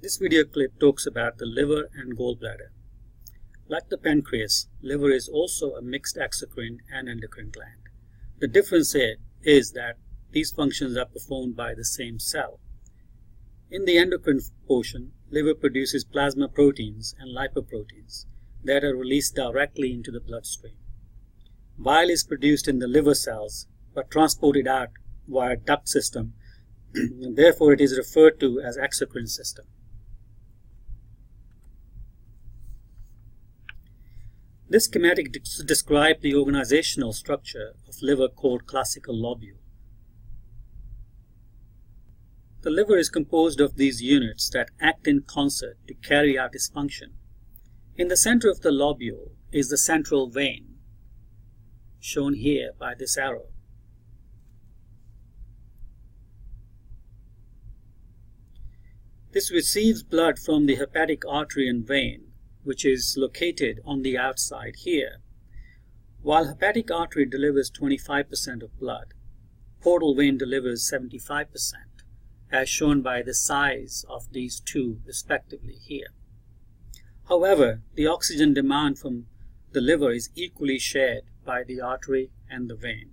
This video clip talks about the liver and gallbladder. Like the pancreas, liver is also a mixed exocrine and endocrine gland. The difference is that these functions are performed by the same cell. In the endocrine portion, liver produces plasma proteins and lipoproteins that are released directly into the bloodstream. Bile is produced in the liver cells but transported out via duct system, and therefore it is referred to as exocrine system. This schematic describes the organizational structure of liver called classical lobule. The liver is composed of these units that act in concert to carry out its function. In the center of the lobule is the central vein, shown here by this arrow. This receives blood from the hepatic artery and vein, which is located on the outside here. While hepatic artery delivers 25% of blood, portal vein delivers 75%, as shown by the size of these two respectively here. However, the oxygen demand from the liver is equally shared by the artery and the vein.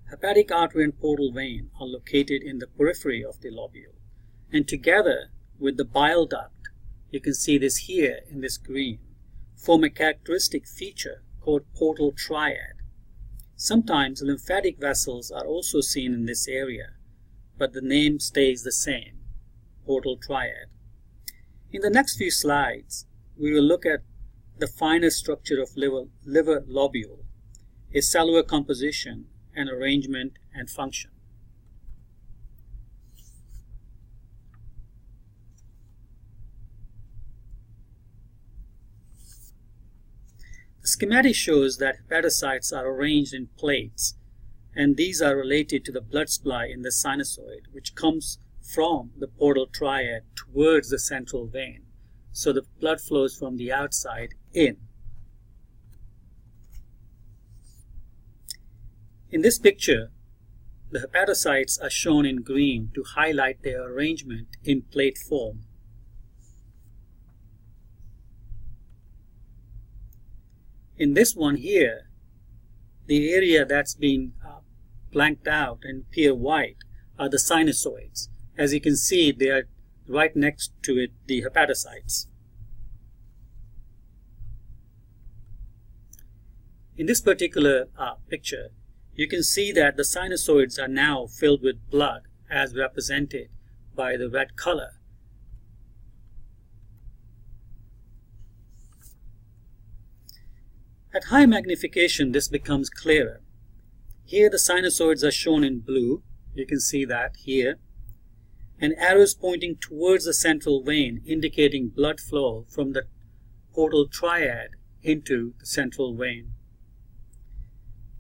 Hepatic artery and portal vein are located in the periphery of the lobule, and together with the bile duct, you can see this here in this green, form a characteristic feature called portal triad. Sometimes lymphatic vessels are also seen in this area, but the name stays the same, portal triad. In the next few slides, we will look at the finer structure of liver lobule, its cellular composition and arrangement and function. The schematic shows that hepatocytes are arranged in plates, and these are related to the blood supply in the sinusoid, which comes from the portal triad towards the central vein, so the blood flows from the outside in. In this picture, the hepatocytes are shown in green to highlight their arrangement in plate form. In this one here, the area that's been blanked out and appear white are the sinusoids. As you can see, they are right next to it, the hepatocytes. In this particular picture, you can see that the sinusoids are now filled with blood as represented by the red color. At high magnification, this becomes clearer. Here the sinusoids are shown in blue, you can see that here, and arrows pointing towards the central vein indicating blood flow from the portal triad into the central vein.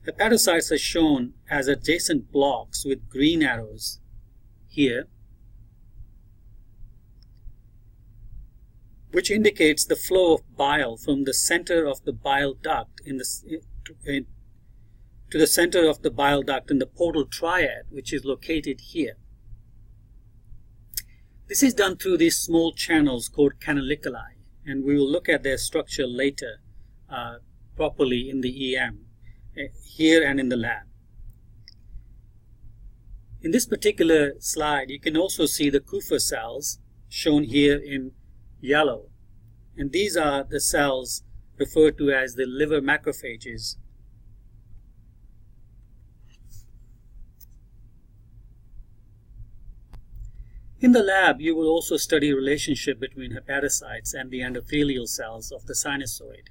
Hepatocytes are shown as adjacent blocks with green arrows here, which indicates the flow of bile from the center of the bile duct to the center of the bile duct in the portal triad, which is located here. This is done through these small channels called canaliculi, and we will look at their structure later properly in the EM, here and in the lab. In this particular slide, you can also see the Kupffer cells shown here in yellow, and these are the cells referred to as the liver macrophages. In the lab, you will also study relationship between hepatocytes and the endothelial cells of the sinusoid.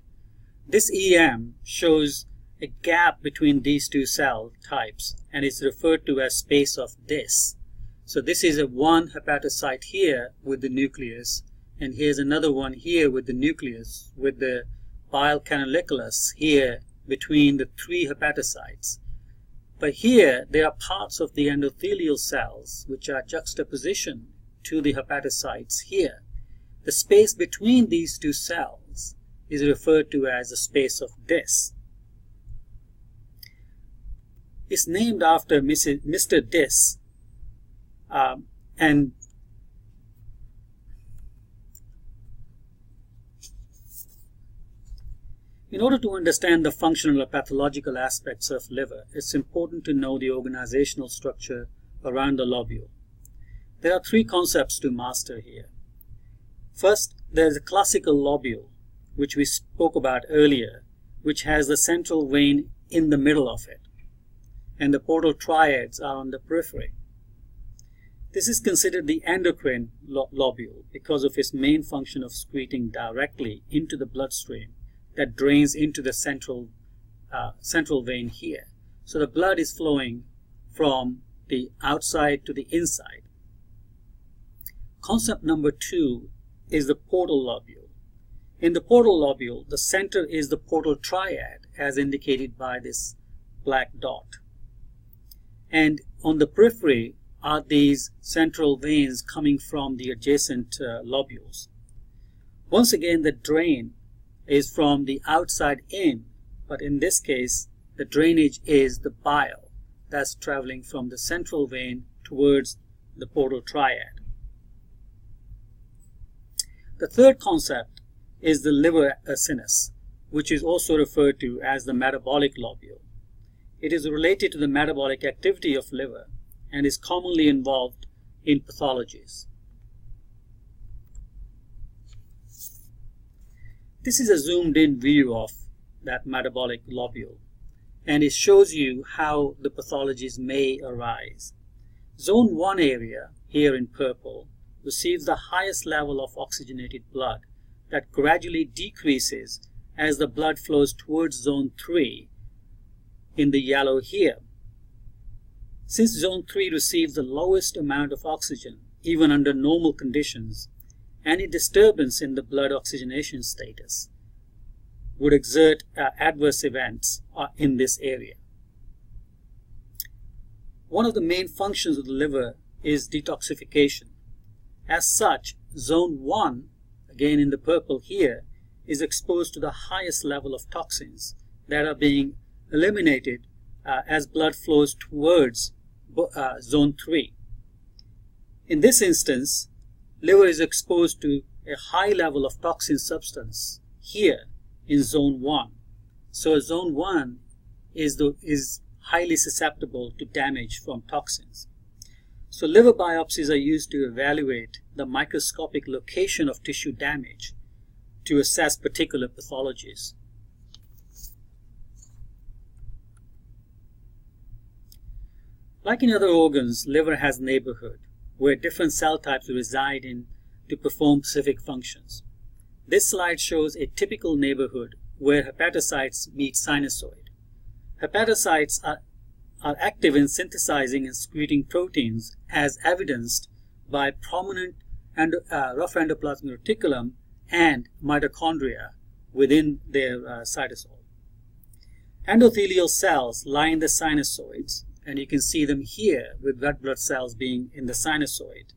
This EM shows a gap between these two cell types and is referred to as space of Dis. So this is one hepatocyte here with the nucleus, and here's another one here with the nucleus, with the bile canaliculus here between the three hepatocytes. But here, there are parts of the endothelial cells which are juxtaposition to the hepatocytes here. The space between these two cells is referred to as the space of Dis. It's named after Mr. Dis, and In order to understand the functional or pathological aspects of liver, it's important to know the organizational structure around the lobule. There are three concepts to master here. First, there is a classical lobule, which we spoke about earlier, which has the central vein in the middle of it, and the portal triads are on the periphery. This is considered the endocrine lobule because of its main function of excreting directly into the bloodstream that drains into the central vein here. So the blood is flowing from the outside to the inside. Concept number 2 is the portal lobule. In the portal lobule, the center is the portal triad, as indicated by this black dot. And on the periphery are these central veins coming from the adjacent lobules. Once again, the drain is from the outside in, but in this case, the drainage is the bile that's traveling from the central vein towards the portal triad. The third concept is the liver acinus, which is also referred to as the metabolic lobule. It is related to the metabolic activity of liver and is commonly involved in pathologies. This is a zoomed-in view of that metabolic lobule, and it shows you how the pathologies may arise. Zone 1 area, here in purple, receives the highest level of oxygenated blood that gradually decreases as the blood flows towards Zone 3 in the yellow here. Since Zone 3 receives the lowest amount of oxygen, even under normal conditions, any disturbance in the blood oxygenation status would exert adverse events in this area. One of the main functions of the liver is detoxification. As such, Zone 1, again in the purple here, is exposed to the highest level of toxins that are being eliminated as blood flows towards Zone 3. In this instance, liver is exposed to a high level of toxin substance here in Zone 1. So Zone 1 is highly susceptible to damage from toxins. So liver biopsies are used to evaluate the microscopic location of tissue damage to assess particular pathologies. Like in other organs, liver has neighborhood where different cell types reside in to perform specific functions. This slide shows a typical neighborhood where hepatocytes meet sinusoid. Hepatocytes are active in synthesizing and secreting proteins as evidenced by prominent rough endoplasmic reticulum and mitochondria within their cytosol. Endothelial cells line the sinusoids, and you can see them here with red blood cells being in the sinusoid.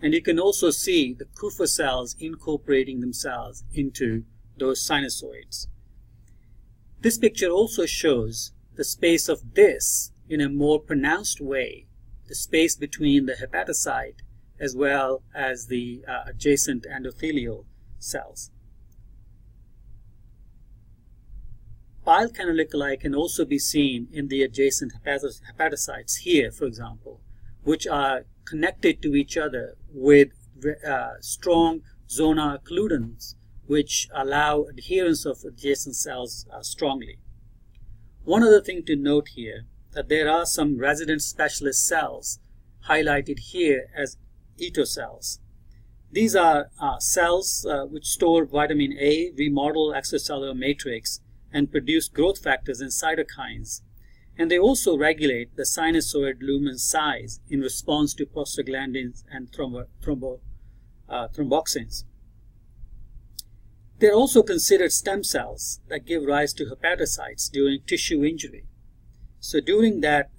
And you can also see the Kupffer cells incorporating themselves into those sinusoids. This picture also shows the space of this in a more pronounced way, the space between the hepatocyte as well as the adjacent endothelial cells. Bile canaliculi can also be seen in the adjacent hepatocytes here, for example, which are connected to each other with strong zona occludens, which allow adherence of adjacent cells strongly. One other thing to note here, that there are some resident specialist cells highlighted here as etocells. These are cells which store vitamin A, remodel extracellular matrix, and produce growth factors and cytokines. And they also regulate the sinusoid lumen size in response to prostaglandins and thromboxins. They are also considered stem cells that give rise to hepatocytes during tissue injury. So during that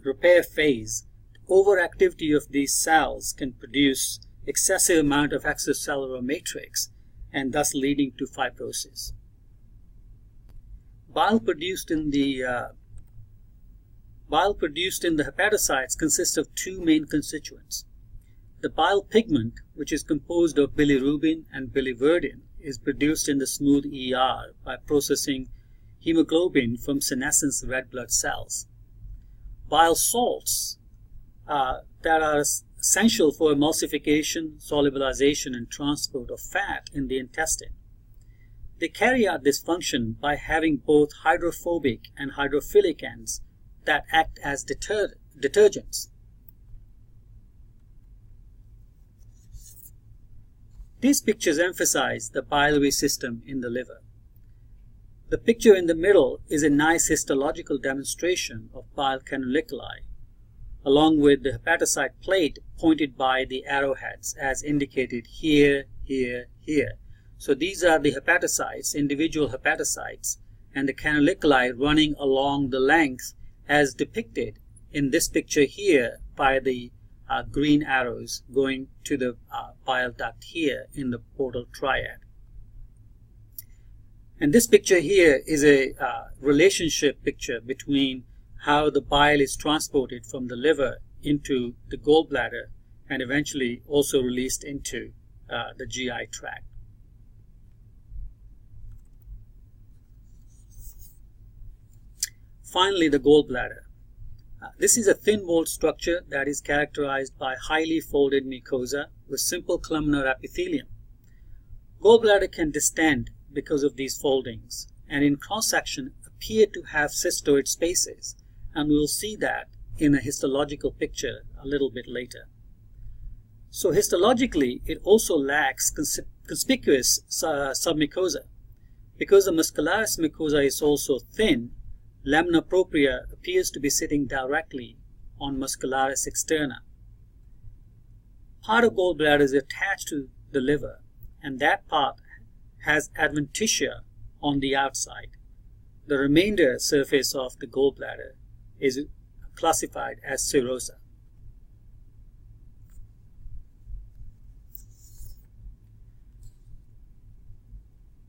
repair phase, overactivity of these cells can produce excessive amount of extracellular matrix and thus leading to fibrosis. Bile produced in the hepatocytes consists of two main constituents. The bile pigment, which is composed of bilirubin and biliverdin, is produced in the smooth ER by processing hemoglobin from senescent red blood cells. Bile salts that are essential for emulsification, solubilization, and transport of fat in the intestine. They carry out this function by having both hydrophobic and hydrophilic ends that act as detergents. These pictures emphasize the biliary system in the liver. The picture in the middle is a nice histological demonstration of bile canaliculi, along with the hepatocyte plate pointed by the arrowheads as indicated here, here, here. So these are the hepatocytes, individual hepatocytes, and the canaliculi running along the length as depicted in this picture here by the green arrows going to the bile duct here in the portal triad. And this picture here is a relationship picture between how the bile is transported from the liver into the gallbladder and eventually also released into the GI tract. Finally, the gallbladder. This is a thin-walled structure that is characterized by highly folded mucosa with simple columnar epithelium. Gallbladder can distend because of these foldings and in cross-section appear to have cystoid spaces, and we'll see that in a histological picture a little bit later. So histologically, it also lacks conspicuous submucosa. Because the muscularis mucosa is also thin, lamina propria appears to be sitting directly on muscularis externa. Part of gallbladder is attached to the liver, and that part has adventitia on the outside. The remainder surface of the gallbladder is classified as serosa.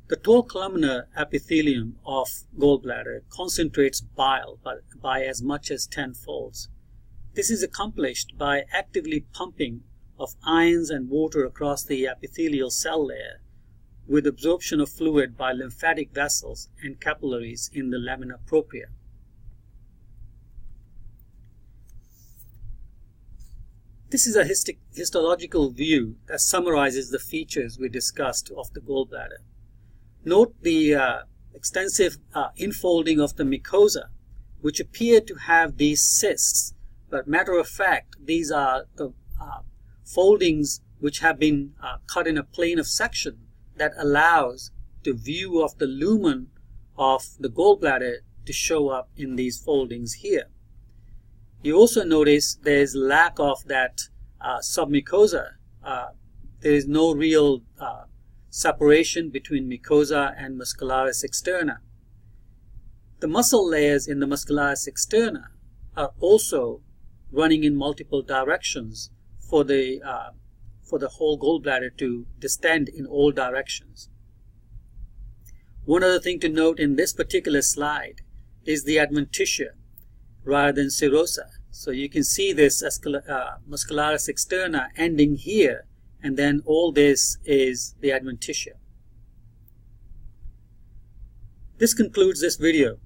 The tall columnar epithelium of gallbladder concentrates bile by as much as 10 folds. This is accomplished by actively pumping of ions and water across the epithelial cell layer with absorption of fluid by lymphatic vessels and capillaries in the lamina propria. This is a histological view that summarizes the features we discussed of the gallbladder. Note the extensive infolding of the mucosa, which appear to have these cysts, but matter of fact, these are the foldings which have been cut in a plane of section that allows the view of the lumen of the gallbladder to show up in these foldings here. You also notice there is lack of that submucosa. There is no real separation between mucosa and muscularis externa. The muscle layers in the muscularis externa are also running in multiple directions for the whole gallbladder to distend in all directions. One other thing to note in this particular slide is the adventitia rather than serosa. So you can see this muscularis externa ending here, and then all this is the adventitia. This concludes this video.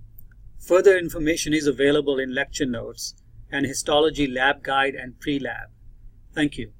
Further information is available in lecture notes and histology lab guide and pre-lab. Thank you.